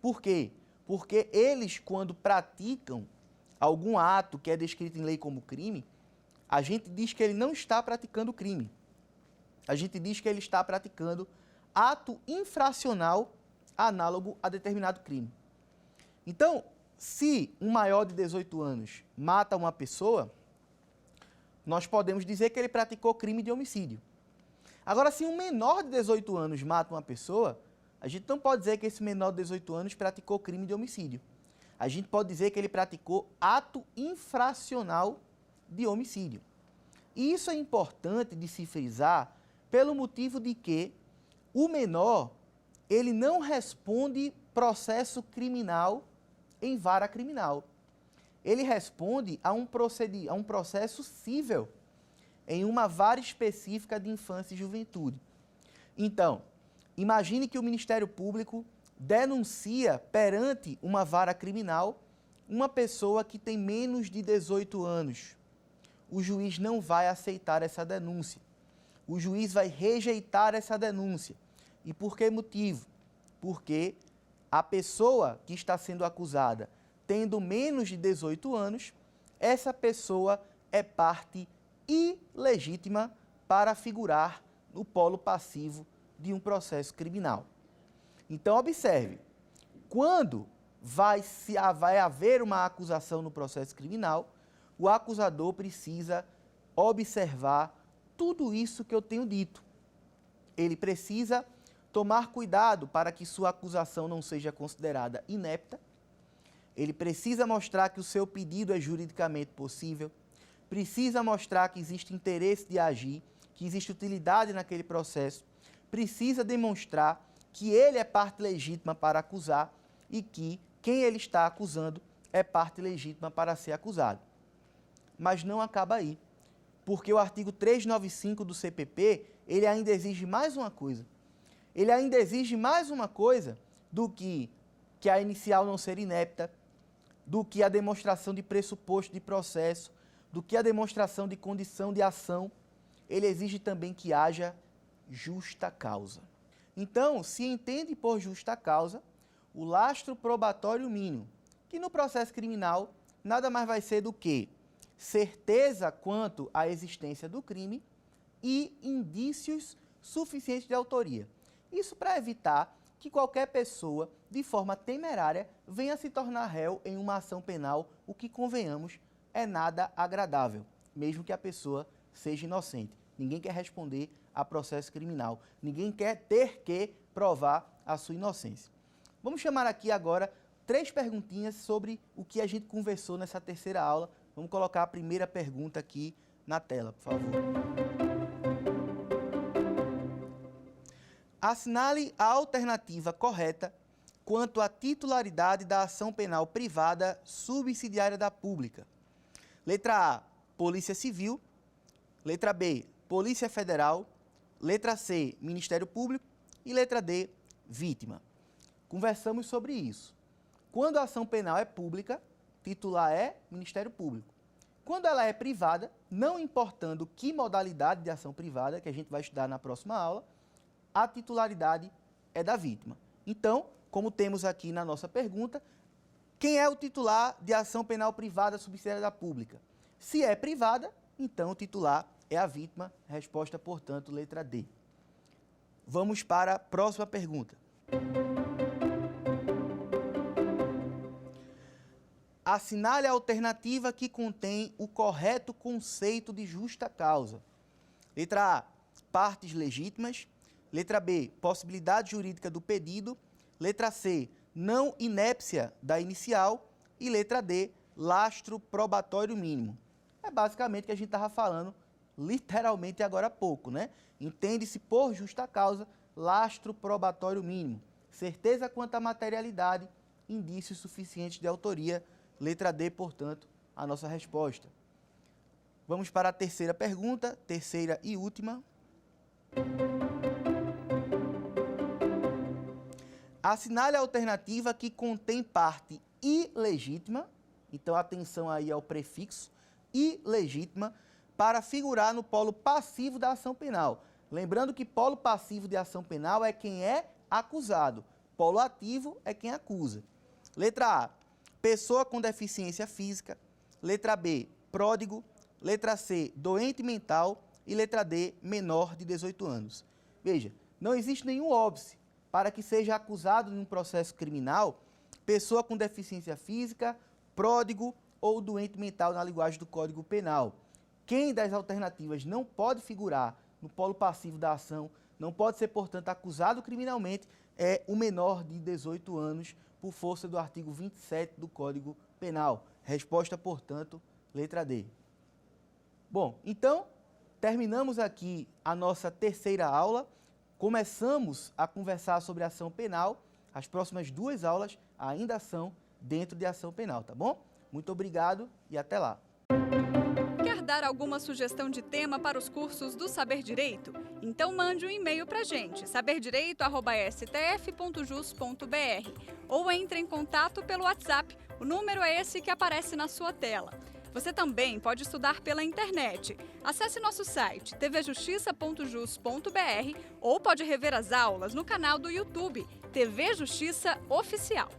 Por quê? Porque eles, quando praticam algum ato que é descrito em lei como crime, a gente diz que ele não está praticando crime. A gente diz que ele está praticando ato infracional análogo a determinado crime. Então, se um maior de 18 anos mata uma pessoa, nós podemos dizer que ele praticou crime de homicídio. Agora, se um menor de 18 anos mata uma pessoa, a gente não pode dizer que esse menor de 18 anos praticou crime de homicídio. A gente pode dizer que ele praticou ato infracional de homicídio. E isso é importante de se frisar pelo motivo de que o menor, ele não responde processo criminal em vara criminal. Ele responde a um processo cível em uma vara específica de infância e juventude. Então, imagine que o Ministério Público denuncia perante uma vara criminal uma pessoa que tem menos de 18 anos. O juiz não vai aceitar essa denúncia. O juiz vai rejeitar essa denúncia. E por que motivo? Porque a pessoa que está sendo acusada, tendo menos de 18 anos, essa pessoa é parte ilegítima para figurar no polo passivo de um processo criminal. Então, observe, quando vai haver uma acusação no processo criminal, o acusador precisa observar tudo isso que eu tenho dito. Ele precisa tomar cuidado para que sua acusação não seja considerada inepta. Ele precisa mostrar que o seu pedido é juridicamente possível, precisa mostrar que existe interesse de agir, que existe utilidade naquele processo, precisa demonstrar que ele é parte legítima para acusar e que quem ele está acusando é parte legítima para ser acusado. Mas não acaba aí, porque o artigo 395 do CPP, ele ainda exige mais uma coisa. Ele ainda exige mais uma coisa do que a inicial não ser inepta, do que a demonstração de pressuposto de processo, do que a demonstração de condição de ação. Ele exige também que haja justa causa. Então, se entende por justa causa o lastro probatório mínimo, que no processo criminal nada mais vai ser do que certeza quanto à existência do crime e indícios suficientes de autoria. Isso para evitar que qualquer pessoa, de forma temerária, venha se tornar réu em uma ação penal, o que, convenhamos, é nada agradável, mesmo que a pessoa seja inocente. Ninguém quer responder a processo criminal, ninguém quer ter que provar a sua inocência. Vamos chamar aqui agora 3 perguntinhas sobre o que a gente conversou nessa terceira aula. Vamos colocar a primeira pergunta aqui na tela, por favor. Assinale a alternativa correta quanto à titularidade da ação penal privada subsidiária da pública. Letra A, Polícia Civil. Letra B, Polícia Federal. Letra C, Ministério Público. E letra D, vítima. Conversamos sobre isso. Quando a ação penal é pública, titular é Ministério Público. Quando ela é privada, não importando que modalidade de ação privada, que a gente vai estudar na próxima aula, a titularidade é da vítima. Então, como temos aqui na nossa pergunta, quem é o titular de ação penal privada subsidiária da pública? Se é privada, então o titular é a vítima. Resposta, portanto, letra D. Vamos para a próxima pergunta. Assinale a alternativa que contém o correto conceito de justa causa. Letra A, partes legítimas. Letra B, possibilidade jurídica do pedido. Letra C, não inépcia da inicial. E letra D, lastro probatório mínimo. É basicamente o que a gente estava falando literalmente agora há pouco, né? Entende-se por justa causa, lastro probatório mínimo. Certeza quanto à materialidade, indícios suficientes de autoria. Letra D, portanto, a nossa resposta. Vamos para a terceira pergunta, terceira e última. Assinale a alternativa que contém parte ilegítima, então atenção aí ao prefixo, ilegítima, para figurar no polo passivo da ação penal. Lembrando que polo passivo de ação penal é quem é acusado, polo ativo é quem acusa. Letra A, pessoa com deficiência física. Letra B, pródigo. Letra C, doente mental. E letra D, menor de 18 anos. Veja, não existe nenhum óbice para que seja acusado em um processo criminal pessoa com deficiência física, pródigo ou doente mental na linguagem do Código Penal. Quem das alternativas não pode figurar no polo passivo da ação, não pode ser, portanto, acusado criminalmente, é o menor de 18 anos, por força do artigo 27 do Código Penal. Resposta, portanto, letra D. Bom, então, terminamos aqui a nossa terceira aula. Começamos a conversar sobre ação penal. As próximas 2 aulas ainda são dentro de ação penal, tá bom? Muito obrigado e até lá. Quer dar alguma sugestão de tema para os cursos do Saber Direito? Então mande um e-mail para a gente, saberdireito@stf.jus.br, ou entre em contato pelo WhatsApp. O número é esse que aparece na sua tela. Você também pode estudar pela internet. Acesse nosso site tvjustiça.jus.br ou pode rever as aulas no canal do YouTube TV Justiça Oficial.